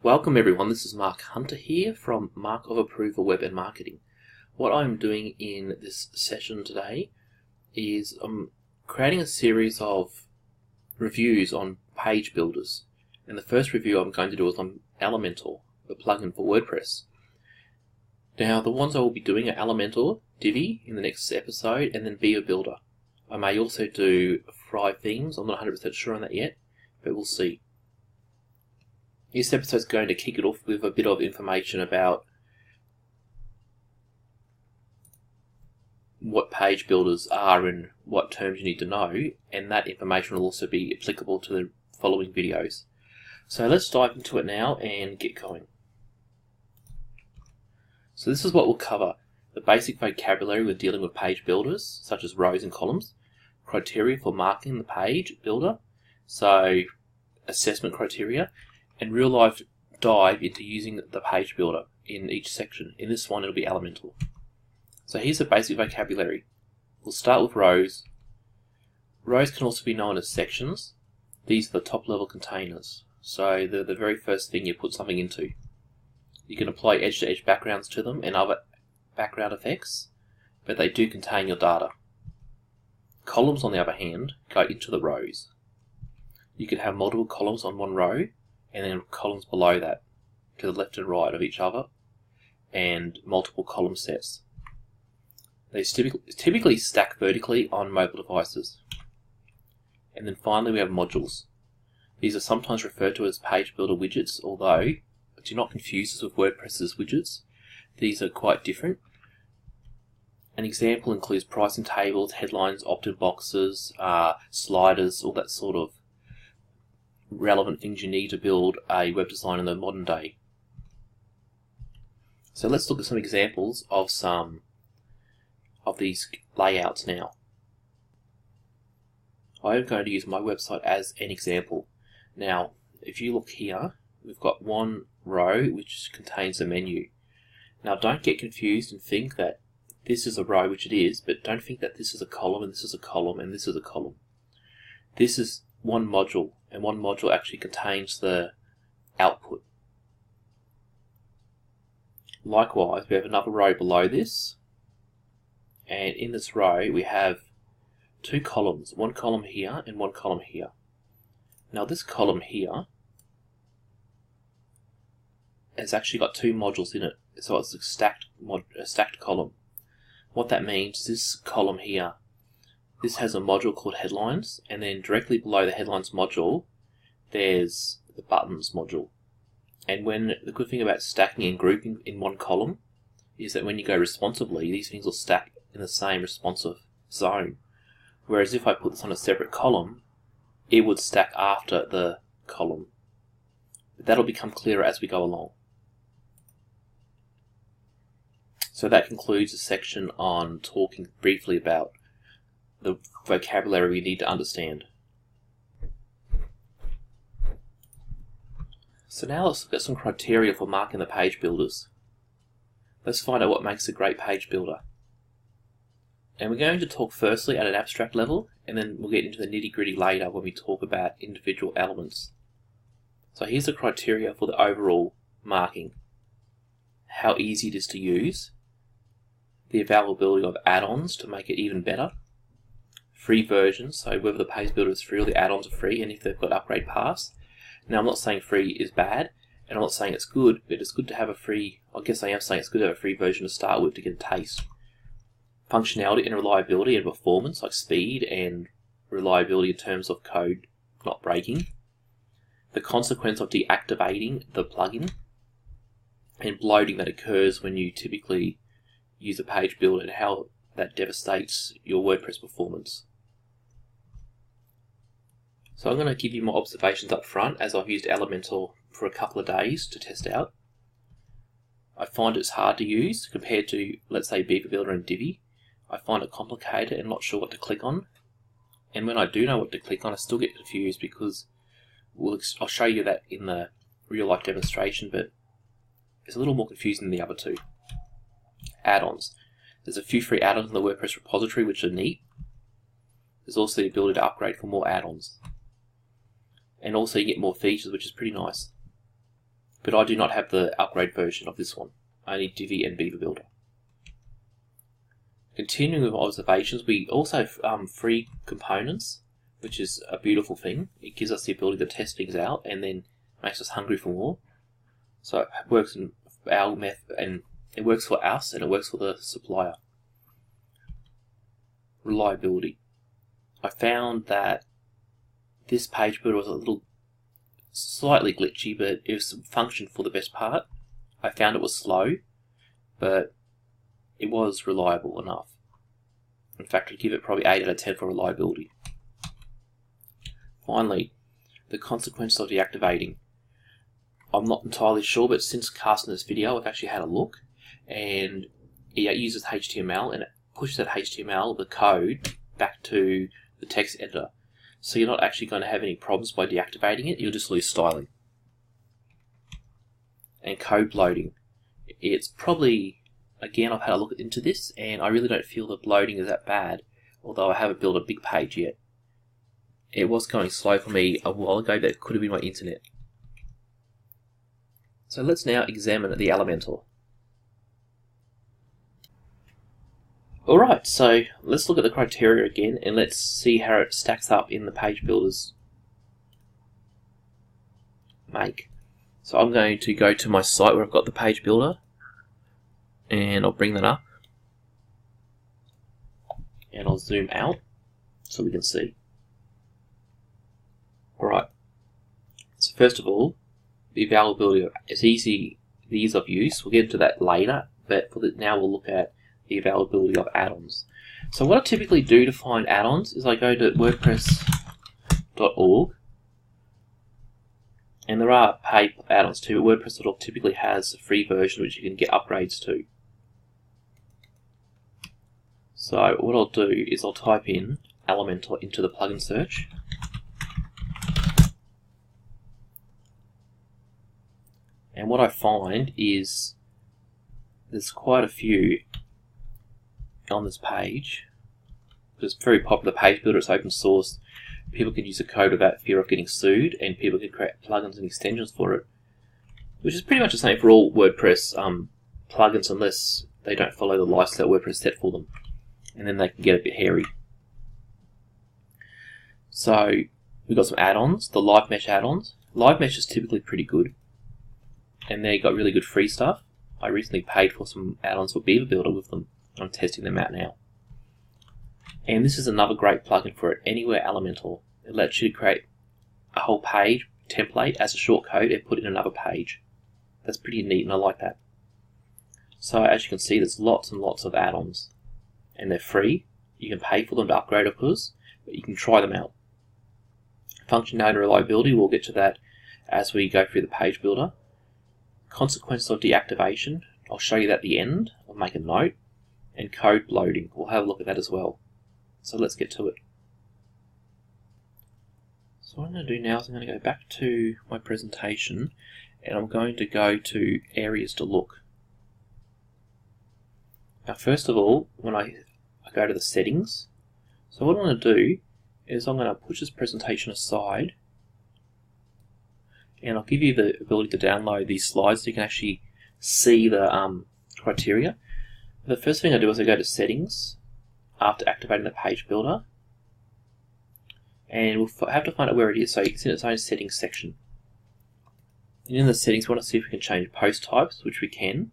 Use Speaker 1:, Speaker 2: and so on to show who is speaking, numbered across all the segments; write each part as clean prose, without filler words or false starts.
Speaker 1: Welcome everyone, this is Mark Hunter here from Mark of Approval Web and Marketing. What I'm doing in this session today is I'm creating a series of reviews on page builders. And the first review I'm going to do is on Elementor, the plugin for WordPress. Now the ones I will be doing are Elementor, Divi in the next episode, and then Beaver Builder. I may also do Fry themes, I'm not 100% sure on that yet, but we'll see. This episode is going to kick it off with a bit of information about what page builders are and what terms you need to know, and that information will also be applicable to the following videos. So let's dive into it now and get going. So this is what we'll cover: the basic vocabulary when dealing with page builders, such as rows and columns, criteria for marking the page builder, so assessment criteria, and real life dive into using the page builder in each section. In this one it'll be Elementor. So here's the basic vocabulary. We'll start with rows. Rows can also be known as sections. These are the top level containers. So they're the very first thing you put something into. You can apply edge to edge backgrounds to them and other background effects, but they do contain your data. Columns on the other hand go into the rows. You can have multiple columns on one row and then columns below that to the left and right of each other, and multiple column sets. They typically stack vertically on mobile devices. And then finally we have modules. These are sometimes referred to as page builder widgets, although do not confuse this with WordPress's widgets. These are quite different. An example includes pricing tables, headlines, opt-in boxes, sliders, all that sort of relevant things you need to build a web design in the modern day. So let's look at some examples of some of these layouts now. I am going to use my website as an example. Now, if you look here, we've got one row which contains a menu. Now don't get confused and think that this is a row, which it is, but don't think that this is a column and this is a column and this is a column. This is one module, and one module actually contains the output. Likewise, we have another row below this, and in this row we have two columns, one column here and one column here. Now this column here has actually got two modules in it, so it's a stacked column. What that means is this column here, this has a module called headlines, and then directly below the headlines module there's the buttons module. And the good thing about stacking and grouping in one column is that when you go responsively, these things will stack in the same responsive zone. Whereas if I put this on a separate column, it would stack after the column. But that'll become clearer as we go along. So that concludes a section on talking briefly about the vocabulary we need to understand. So now let's look at some criteria for marking the page builders. Let's find out what makes a great page builder. And we're going to talk firstly at an abstract level, and then we'll get into the nitty-gritty later when we talk about individual elements. So here's the criteria for the overall marking: how easy it is to use, the availability of add-ons to make it even better, free versions, so whether the page builder is free or the add-ons are free, and if they've got upgrade pass. Now I'm not saying free is bad, and I'm not saying it's good, but it's good to have a free, I guess I am saying it's good to have a free version to start with to get a taste. Functionality and reliability and performance, like speed and reliability in terms of code not breaking. The consequence of deactivating the plugin, and bloating that occurs when you typically use a page builder and how that devastates your WordPress performance. So I'm going to give you more observations up front, as I've used Elementor for a couple of days to test out. I find it's hard to use compared to, let's say, Beaver Builder and Divi. I find it complicated and not sure what to click on. And when I do know what to click on, I still get confused because I'll show you that in the real life demonstration, but it's a little more confusing than the other two. Add-ons. There's a few free add-ons in the WordPress repository which are neat. There's also the ability to upgrade for more add-ons. And also you get more features, which is pretty nice. but I do not have the upgrade version of this one, only Divi and Beaver Builder. Continuing with observations, we also have free components, which is a beautiful thing. It gives us the ability to test things out and then makes us hungry for more. So it works in our method, and it works for us and it works for the supplier. Reliability. I found that this page builder was a little slightly glitchy, but it was functioned for the best part. I found it was slow, but it was reliable enough. In fact, I'd give it probably 8 out of 10 for reliability. Finally, the consequences of deactivating. I'm not entirely sure, but since casting this video, I've actually had a look, and it uses HTML, and it pushes that HTML, the code, back to the text editor. So you're not actually going to have any problems by deactivating it, you'll just lose styling. And code loading. It's probably, again, I've had a look into this, and I really don't feel that loading is that bad, although I haven't built a big page yet. It was going slow for me a while ago, that could have been my internet. So let's now examine the Elementor. Alright, so let's look at the criteria again, and let's see how it stacks up in the page builder's make. So I'm going to go to my site where I've got the page builder, and I'll bring that up, and I'll zoom out so we can see. Alright, so first of all, the availability is the ease of use. We'll get into that later, but now we'll look at the availability of add-ons. So what I typically do to find add-ons is I go to WordPress.org, and there are paid add-ons too, but WordPress.org typically has a free version which you can get upgrades to. So what I'll do is I'll type in Elementor into the plugin search. And what I find is there's quite a few on this page. It's a very popular page builder, it's open source. People can use the code without fear of getting sued, and people can create plugins and extensions for it, which is pretty much the same for all WordPress plugins, unless they don't follow the license that WordPress set for them, and then they can get a bit hairy. So we've got some add-ons, the Live Mesh add-ons. Live Mesh is typically pretty good, and they got really good free stuff. I recently paid for some add-ons for Beaver Builder with them. I'm testing them out now. And this is another great plugin for it, Anywhere Elementor. It lets you create a whole page template as a shortcode and put it in another page. That's pretty neat, and I like that. So as you can see, there's lots and lots of add-ons, and they're free. You can pay for them to upgrade, of course, but you can try them out. Functionality and reliability, we'll get to that as we go through the page builder. Consequences of deactivation, I'll show you that at the end. I'll make a note. And code loading, we'll have a look at that as well. So let's get to it. So what I'm going to do now is I'm going to go back to my presentation, and I'm going to go to areas to look. Now first of all, when I go to the settings, so what I'm going to do is I'm going to push this presentation aside, and I'll give you the ability to download these slides so you can actually see the criteria. The first thing I do is I go to settings after activating the page builder, and we'll have to find out where it is. So it's in its own settings section. And in the settings, we want to see if we can change post types, which we can.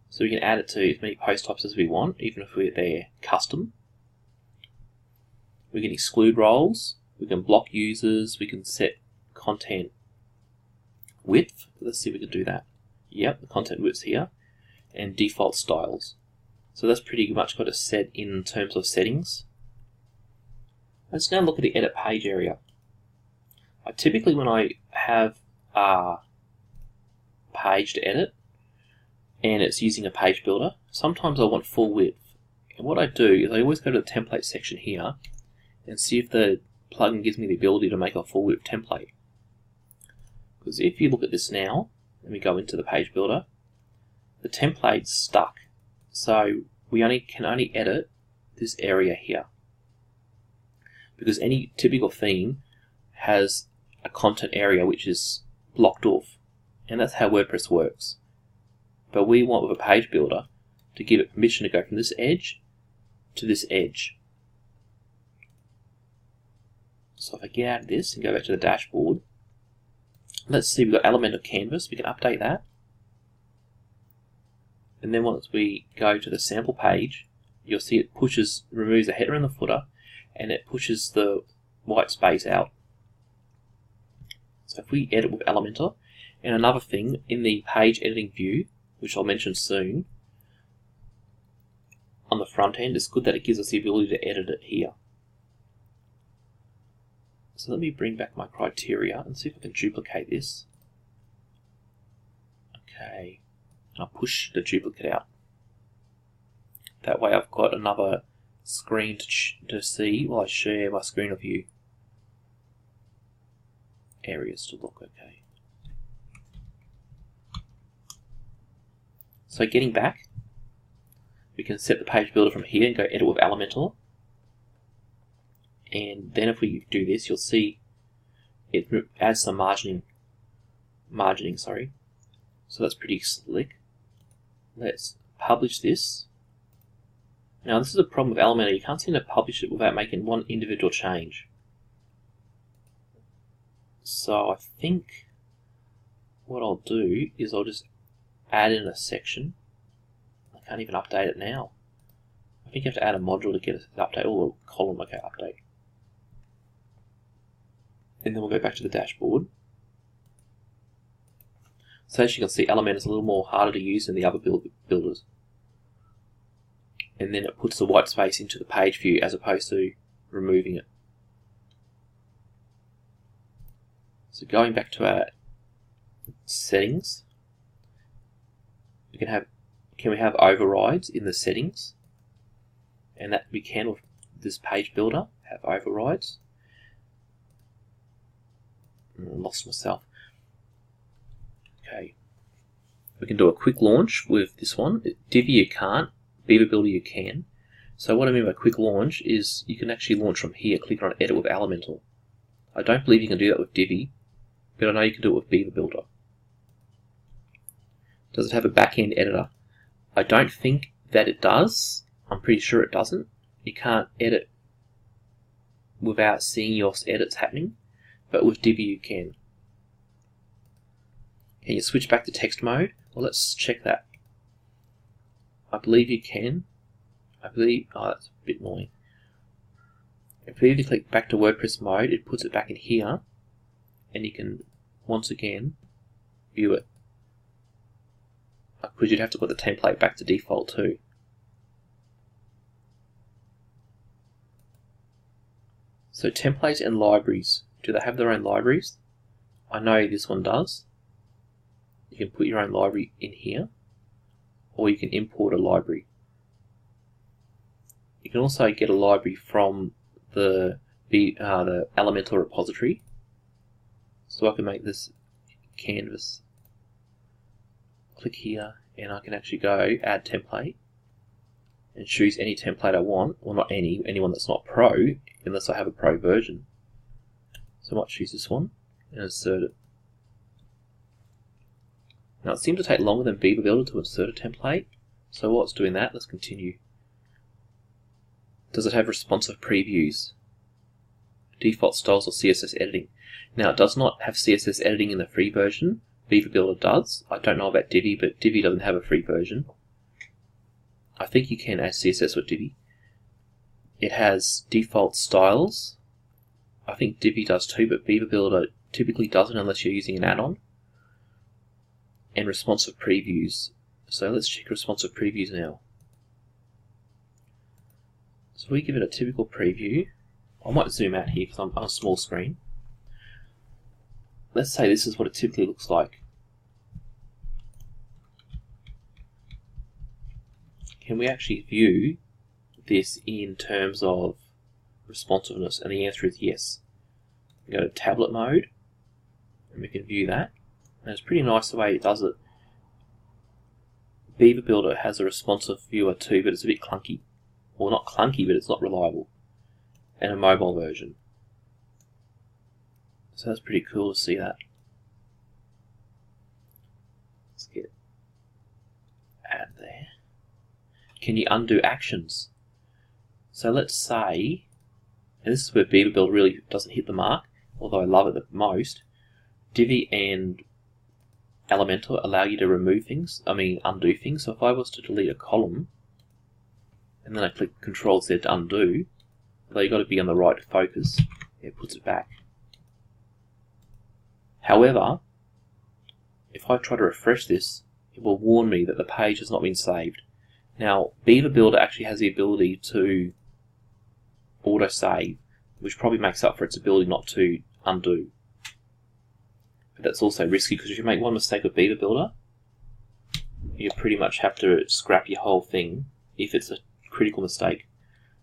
Speaker 1: So we can add it to as many post types as we want, even if they're custom. We can exclude roles, we can block users, we can set content width. Let's see if we can do that. Yep, the content width's here, and default styles. So that's pretty much got it set in terms of settings. Let's now look at the edit page area. Typically when I have a page to edit and it's using a page builder, sometimes I want full width. And what I do is I always go to the template section here and see if the plugin gives me the ability to make a full width template. Because if you look at this now, and we go into the page builder, the template's stuck. So we can only edit this area here, because any typical theme has a content area which is blocked off, And that's how WordPress works. But we want with a page builder to give it permission to go from this edge to this edge. So if I get out of this and go back to the dashboard, let's see, we've got Elementor canvas, we can update that. And then once we go to the sample page, you'll see it removes the header and the footer, and it pushes the white space out. So if we edit with Elementor, and another thing, in the page editing view, which I'll mention soon, on the front end, it's good that it gives us the ability to edit it here. So let me bring back my criteria and see if I can duplicate this. Okay, and I'll push the duplicate out. That way I've got another screen to see while I share my screen of view. Areas to look, okay. So getting back, we can set the page builder from here and go edit with Elementor. And then if we do this, you'll see it adds some margining, sorry. So that's pretty slick. Let's publish this. Now this is a problem with Elementor, you can't seem to publish it without making one individual change. So I think what I'll do is I'll just add in a section. I can't even update it now. I think you have to add a module to get it to update, or a column, okay, update. And then we'll go back to the dashboard. So as you can see, Elementor is a little more harder to use than the other builders. And then it puts the white space into the page view as opposed to removing it. So going back to our settings, we can we have overrides in the settings? And that we can with this page builder have overrides. I lost myself. Okay, we can do a quick launch with this one. Divi you can't, Beaver Builder you can. So what I mean by quick launch is you can actually launch from here, click on Edit with Elementor. I don't believe you can do that with Divi, but I know you can do it with Beaver Builder. Does it have a back-end editor? I don't think that it does. I'm pretty sure it doesn't. You can't edit without seeing your edits happening, but with Divi you can. Can you switch back to text mode? Well, let's check that. I believe you can. Oh, that's a bit annoying. If you click back to WordPress mode, it puts it back in here, and you can once again view it. Because you'd have to put the template back to default too. So templates and libraries, do they have their own libraries? I know this one does. You can put your own library in here, or you can import a library. You can also get a library from the Elementor repository. So I can make this canvas. Click here, and I can actually go add template and choose any template I want. Well, not anyone that's not pro, unless I have a pro version. So I might choose this one and insert it. Now it seems to take longer than Beaver Builder to insert a template, so while it's doing that, let's continue. Does it have responsive previews? Default styles or CSS editing? Now it does not have CSS editing in the free version. Beaver Builder does. I don't know about Divi, but Divi doesn't have a free version. I think you can add CSS with Divi. It has default styles. I think Divi does too, but Beaver Builder typically doesn't unless you're using an add-on. And responsive previews. So let's check responsive previews now. So if we give it a typical preview, I might zoom out here because I'm on a small screen. Let's say this is what it typically looks like. Can we actually view this in terms of responsiveness? And the answer is yes. We go to tablet mode and we can view that. And it's pretty nice the way it does it. Beaver Builder has a responsive viewer too, but it's a bit clunky. Well, not clunky, but it's not reliable. And a mobile version. So that's pretty cool to see that. Let's get add there. Can you undo actions? So let's say, and this is where Beaver Builder really doesn't hit the mark, although I love it the most. Divi and Elementor allow you to remove things, undo things. So if I was to delete a column, and then I click Control Z to undo, although you've got to be on the right focus, it puts it back. However, if I try to refresh this, it will warn me that the page has not been saved. Now, Beaver Builder actually has the ability to auto-save, which probably makes up for its ability not to undo. But that's also risky, because if you make one mistake with Beaver Builder, you pretty much have to scrap your whole thing if it's a critical mistake,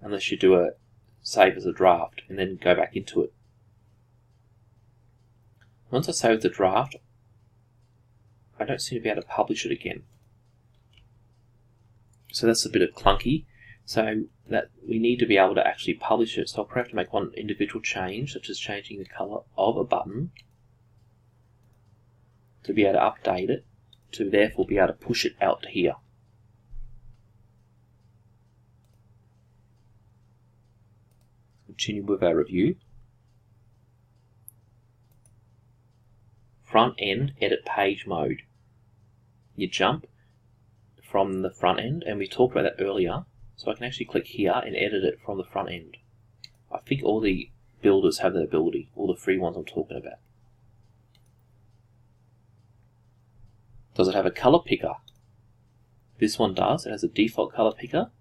Speaker 1: unless you do a save as a draft and then go back into it. Once I save the draft, I don't seem to be able to publish it again. So that's a bit of clunky. So that we need to be able to actually publish it. So I'll probably have to make one individual change, such as changing the color of a button, to be able to update it, to therefore be able to push it out to here. Continue with our review. Front end, edit page mode. You jump from the front end, and we talked about that earlier, so I can actually click here and edit it from the front end. I think all the builders have that ability, all the free ones I'm talking about. Does it have a color picker? This one does. It has a default color picker,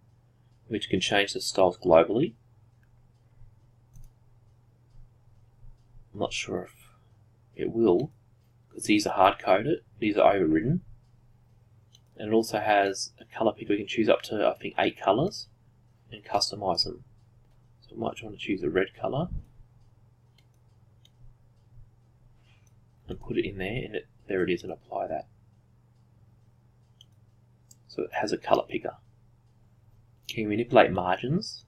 Speaker 1: which can change the styles globally. I'm not sure if it will, because these are hard-coded, these are overridden. And it also has a color picker. We can choose up to, I think, 8 colors and customize them. So I might want to choose a red color and put it in there, and there it is, and apply that. So it has a color picker. Can you manipulate margins?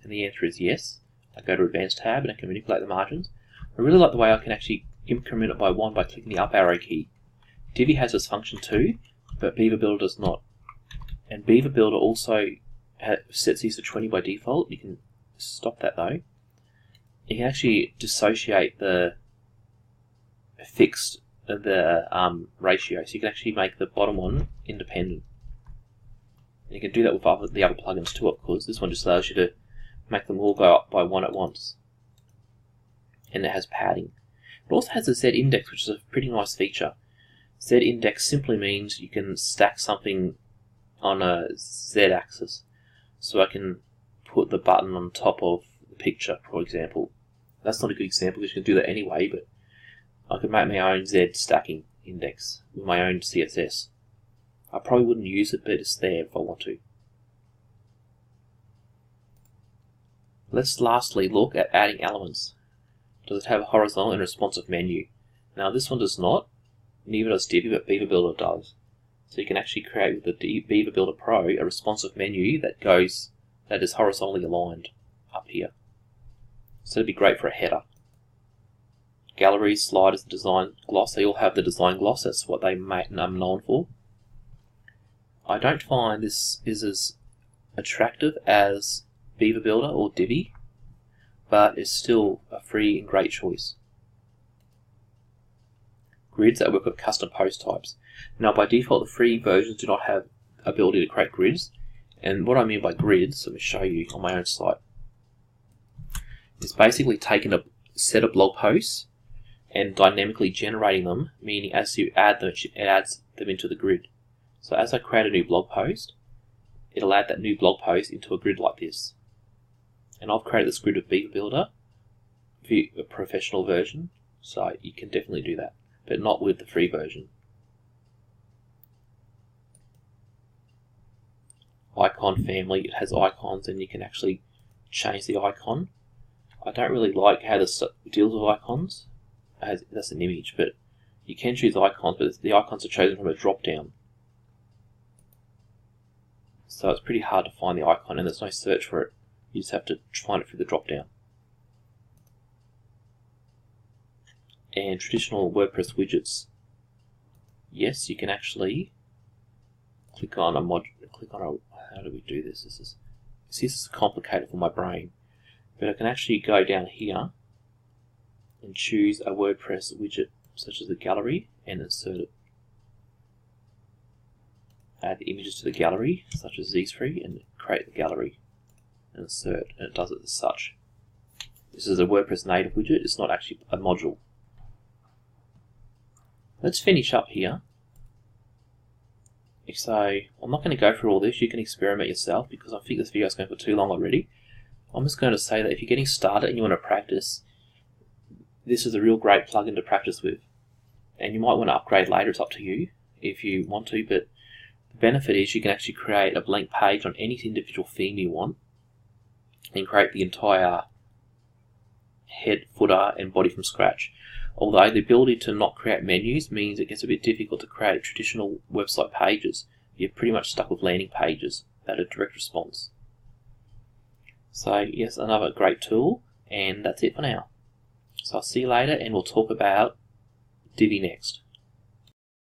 Speaker 1: And the answer is yes. I go to Advanced tab and I can manipulate the margins. I really like the way I can actually increment it by 1 by clicking the up arrow key. Divi has this function too, but Beaver Builder does not. And Beaver Builder also sets these to 20 by default. You can stop that though. You can actually dissociate the fixed ratio, so you can actually make the bottom one independent. And you can do that with the other plugins too, of course. This one just allows you to make them all go up by 1 at once. And it has padding. It also has a Z-index, which is a pretty nice feature. Z-index simply means you can stack something on a Z-axis. So I can put the button on top of the picture, for example. That's not a good example because you can do that anyway, but I could make my own Z stacking index with my own CSS. I probably wouldn't use it, but it's there if I want to. Let's lastly look at adding elements. Does it have a horizontal and responsive menu? Now this one does not, neither does Divi, but Beaver Builder does. So you can actually create with the Beaver Builder Pro a responsive menu that is horizontally aligned up here. So it'd be great for a header. Galleries, sliders, design gloss, they all have the design gloss, that's what I'm known for. I don't find this is as attractive as Beaver Builder or Divi, but it's still a free and great choice. Grids that work with custom post types. Now by default the free versions do not have ability to create grids, and what I mean by grids, let me show you on my own site. It's basically taking a set of blog posts and dynamically generating them, meaning as you add them, it adds them into the grid. So as I create a new blog post, it'll add that new blog post into a grid like this. And I've created this grid with Beaver Builder, a professional version, so you can definitely do that, but not with the free version. Icon family, it has icons and you can actually change the icon. I don't really like how this deals with icons, as that's an image, but you can choose icons, but the icons are chosen from a drop down. So it's pretty hard to find the icon and there's no search for it. You just have to find it through the drop down. And traditional WordPress widgets. yes, you can actually click on a how do we do this? This is complicated for my brain, but I can actually go down here and choose a WordPress widget such as the gallery and insert it. Add the images to the gallery such as these three and create the gallery and insert, and it does it as such. This is a WordPress native widget, it's not actually a module. Let's finish up here. So I'm not going to go through all this, you can experiment yourself because I think this video is going for too long already. I'm just going to say that if you're getting started and you want to practice, this is a real great plugin to practice with. And you might want to upgrade later, it's up to you if you want to, but the benefit is you can actually create a blank page on any individual theme you want and create the entire head, footer and body from scratch. Although the ability to not create menus means it gets a bit difficult to create traditional website pages. You're pretty much stuck with landing pages that are direct response. So yes, another great tool, and that's it for now. So I'll see you later and we'll talk about Divi next.